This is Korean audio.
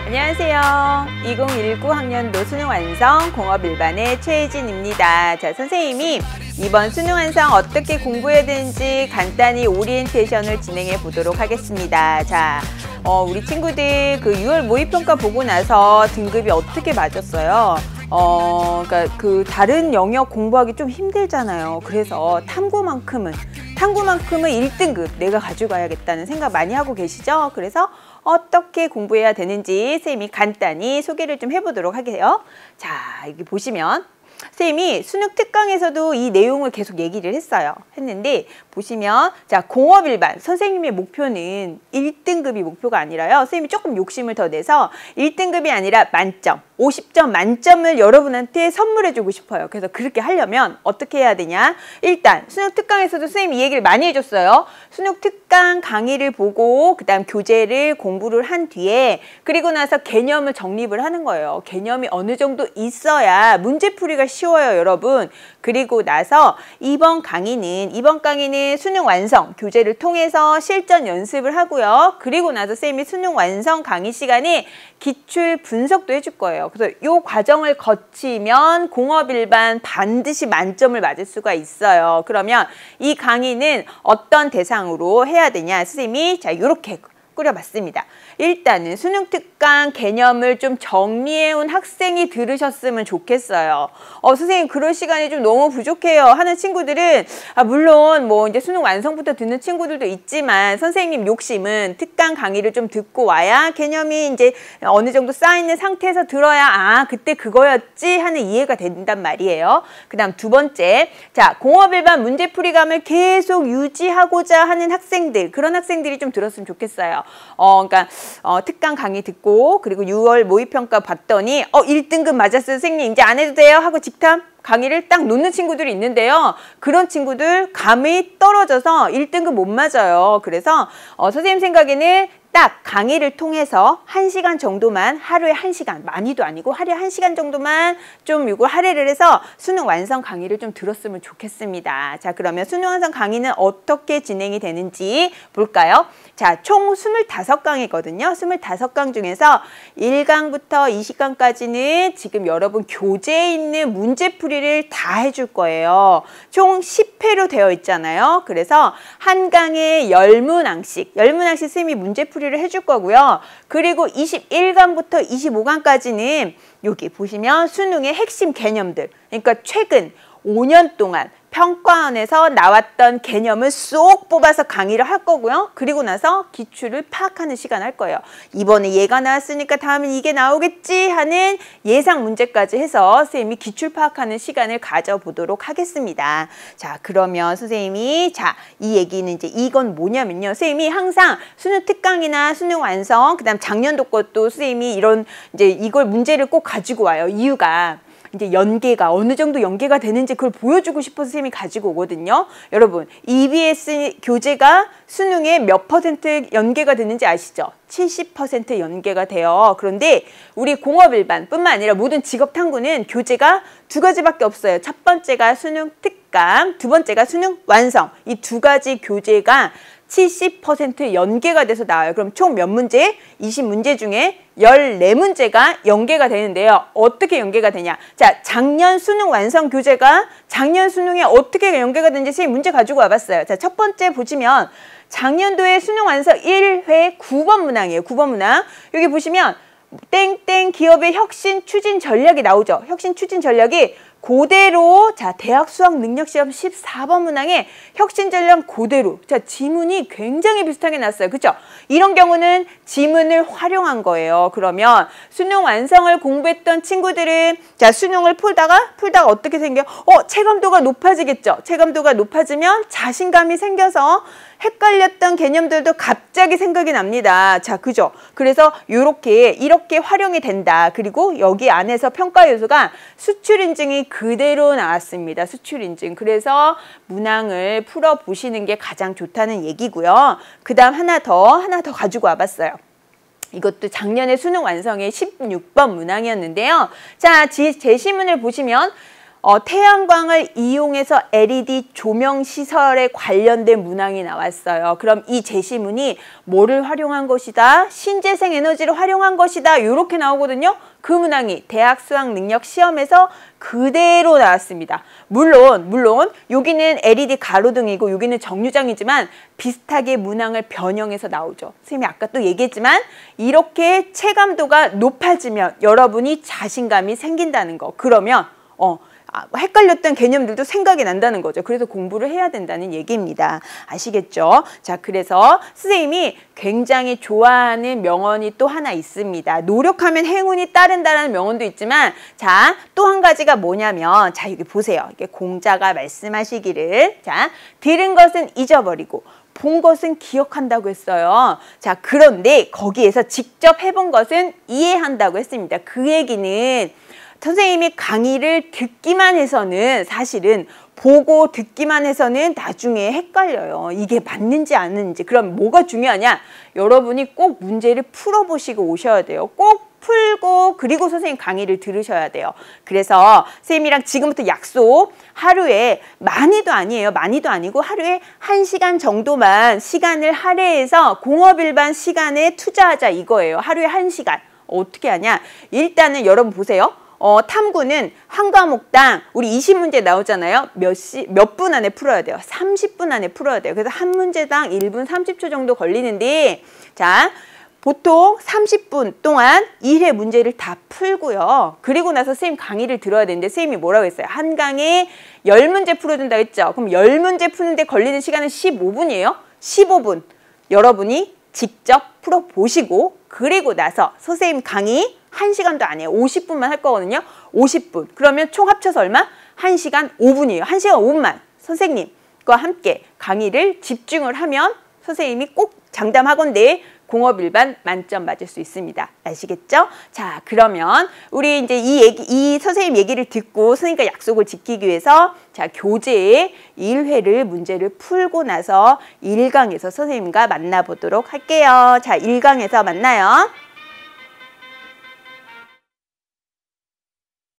안녕하세요. 2019 학년도 수능 완성 공업 일반의 최혜진입니다. 자, 선생님이 이번 수능 완성 어떻게 공부해야 되는지 간단히 오리엔테이션을 진행해 보도록 하겠습니다. 자, 우리 친구들 그 6월 모의평가 보고 나서 등급이 어떻게 맞았어요? 그러니까 그 다른 영역 공부하기 좀 힘들잖아요. 그래서 탐구만큼은 1등급 내가 가져가야겠다는 생각 많이 하고 계시죠? 그래서 어떻게 공부해야 되는지 선생님이 간단히 소개를 좀 해보도록 할게요. 자, 여기 보시면 선생님이 수능 특강에서도 이 내용을 계속 얘기를 했는데 보시면 자, 공업 일반 선생님의 목표는 1등급이 목표가 아니라요. 선생님이 조금 욕심을 더 내서 1등급이 아니라 만점, 50점 만점을 여러분한테 선물해주고 싶어요. 그래서 그렇게 하려면 어떻게 해야 되냐? 일단 수능 특강에서도 선생님이 이 얘기를 많이 해줬어요. 수능 특강 강의를 보고 그 다음 교재를 공부를 한 뒤에 그리고 나서 개념을 정립을 하는 거예요. 개념이 어느 정도 있어야 문제풀이가 쉬워요, 여러분. 그리고 나서 이번 강의는 수능 완성 교재를 통해서 실전 연습을 하고요. 그리고 나서 선생님이 수능 완성 강의 시간에 기출 분석도 해줄 거예요. 그래서 이 과정을 거치면 공업 일반 반드시 만점을 맞을 수가 있어요. 그러면 이 강의는 어떤 대상으로 해야 되냐? 선생님이 자, 이렇게 꾸려봤습니다. 일단은 수능 특강 개념을 좀 정리해온 학생이 들으셨으면 좋겠어요. 선생님 그럴 시간이 좀 너무 부족해요 하는 친구들은 물론 뭐 이제 수능 완성부터 듣는 친구들도 있지만 선생님 욕심은 특강 강의를 좀 듣고 와야 개념이 이제 어느 정도 쌓여있는 상태에서 들어야 그때 그거였지 하는 이해가 된단 말이에요. 그 다음 두 번째, 자, 공업 일반 문제풀이감을 계속 유지하고자 하는 학생들, 그런 학생들이 좀 들었으면 좋겠어요. 그러니까 특강 강의 듣고 그리고 6월 모의평가 봤더니 1등급 맞았어요 선생님 이제 안 해도 돼요 하고 직탐 강의를 딱 놓는 친구들이 있는데요. 그런 친구들 감이 떨어져서 1등급 못 맞아요. 그래서 선생님 생각에는 딱 강의를 통해서 1시간 정도만, 하루에 1시간, 많이도 아니고 하루에 1시간 정도만 좀 이거 할애를 해서 수능 완성 강의를 좀 들었으면 좋겠습니다. 자, 그러면 수능 완성 강의는 어떻게 진행이 되는지 볼까요? 자, 총 25강이거든요. 25강 중에서 1강부터 20강까지는 지금 여러분 교재에 있는 문제풀이를 다 해줄 거예요. 총 10회로 되어 있잖아요. 그래서 한 강에 10문항씩 선생님이 문제풀이를 해줄 거고요. 그리고 21강부터 25강까지는 여기 보시면 수능의 핵심 개념들, 그러니까 최근 5년 동안 평가원에서 나왔던 개념을 쏙 뽑아서 강의를 할 거고요. 그리고 나서 기출을 파악하는 시간 할 거예요. 이번에 얘가 나왔으니까 다음엔 이게 나오겠지 하는 예상 문제까지 해서 선생님이 기출 파악하는 시간을 가져보도록 하겠습니다. 자, 그러면 선생님이 이 얘기는 이제 이건 뭐냐면요. 선생님이 항상 수능 특강이나 수능 완성, 그다음 작년도 것도 선생님이 이걸 문제를 꼭 가지고 와요. 이유가 이제 연계가 어느 정도 연계가 되는지 그걸 보여주고 싶어서 선생님이 가지고 오거든요. 여러분, EBS 교재가 수능에 몇 % 연계가 되는지 아시죠? 70% 연계가 돼요. 그런데 우리 공업 일반 뿐만 아니라 모든 직업 탐구는 교재가 두 가지밖에 없어요. 첫 번째가 수능 특강, 두 번째가 수능 완성. 이 두 가지 교재가 70% 연계가 돼서 나와요. 그럼 총 몇 문제? 20문제 중에 14문제가 연계가 되는데요. 어떻게 연계가 되냐? 자, 작년 수능 완성 교재가 작년 수능에 어떻게 연계가 되는지 선생님 문제 가지고 와봤어요. 자, 첫 번째 보시면 작년도에 수능 완성 1회 9번 문항이에요. 9번 문항. 여기 보시면 땡땡 기업의 혁신 추진 전략이 나오죠. 혁신 추진 전략이 그대로 자, 대학 수학 능력 시험 14번 문항에 혁신 전략 그대로. 자, 지문이 굉장히 비슷하게 났어요. 그렇죠? 이런 경우는 지문을 활용한 거예요. 그러면 수능 완성을 공부했던 친구들은 자, 수능을 풀다가 어떻게 생겨? 체감도가 높아지겠죠. 체감도가 높아지면 자신감이 생겨서 헷갈렸던 개념들도 갑자기 생각이 납니다. 자, 그죠? 그래서 이렇게 활용이 된다. 그리고 여기 안에서 평가 요소가 수출 인증이 그대로 나왔습니다. 수출 인증. 그래서 문항을 풀어보시는 게 가장 좋다는 얘기고요. 그 다음 하나 더 가지고 와봤어요. 이것도 작년에 수능 완성의 16번 문항이었는데요. 자, 제시문을 보시면 태양광을 이용해서 LED 조명 시설에 관련된 문항이 나왔어요. 그럼 이 제시문이 뭐를 활용한 것이다? 신재생 에너지를 활용한 것이다. 이렇게 나오거든요. 그 문항이 대학 수학 능력 시험에서 그대로 나왔습니다. 물론 여기는 LED 가로등이고 여기는 정류장이지만 비슷하게 문항을 변형해서 나오죠. 선생님이 아까 또 얘기했지만 이렇게 체감도가 높아지면 여러분이 자신감이 생긴다는 거. 그러면 헷갈렸던 개념들도 생각이 난다는 거죠. 그래서 공부를 해야 된다는 얘기입니다. 아시겠죠? 자, 그래서 선생님이 굉장히 좋아하는 명언이 또 하나 있습니다. 노력하면 행운이 따른다는 명언도 있지만, 자, 또 한 가지가 뭐냐면, 자, 여기 보세요. 이게 공자가 말씀하시기를, 자, 들은 것은 잊어버리고 본 것은 기억한다고 했어요. 자, 그런데 거기에서 직접 해본 것은 이해한다고 했습니다. 그 얘기는 선생님이 강의를 듣기만 해서는 사실은 보고 듣기만 해서는 나중에 헷갈려요. 이게 맞는지 아닌지. 그럼 뭐가 중요하냐? 여러분이 꼭 문제를 풀어보시고 오셔야 돼요. 꼭 풀고 그리고 선생님 강의를 들으셔야 돼요. 그래서 선생님이랑 지금부터 약속, 하루에 많이도 아니고 하루에 1시간 정도만 시간을 할애해서 공업일반 시간에 투자하자 이거예요. 하루에 1시간. 어떻게 하냐? 일단은 여러분 보세요. 탐구는 한 과목당 우리 20문제 나오잖아요. 몇 분 안에 풀어야 돼요? 30분 안에 풀어야 돼요. 그래서 한 문제당 1분 30초 정도 걸리는데, 자, 보통 30분 동안 1회 문제를 다 풀고요. 그리고 나서 선생님 강의를 들어야 되는데 선생님이 뭐라고 했어요? 한 강에 10문제 풀어준다고 했죠? 그럼 10문제 푸는데 걸리는 시간은 15분이에요. 15분 여러분이 직접 풀어보시고 그리고 나서 선생님 강의 1시간도 안 해요. 50분만 할 거거든요. 50분. 그러면 총 합쳐서 얼마? 1시간 5분이에요. 1시간 5분만 선생님과 함께 강의를 집중을 하면 선생님이 꼭 장담하건대 공업일반 만점 맞을 수 있습니다. 아시겠죠? 자, 그러면 우리 이제 이 선생님 얘기를 듣고 선생님과 약속을 지키기 위해서 자, 교재의 1회를 문제를 풀고 나서 1강에서 선생님과 만나보도록 할게요. 자, 1강에서 만나요.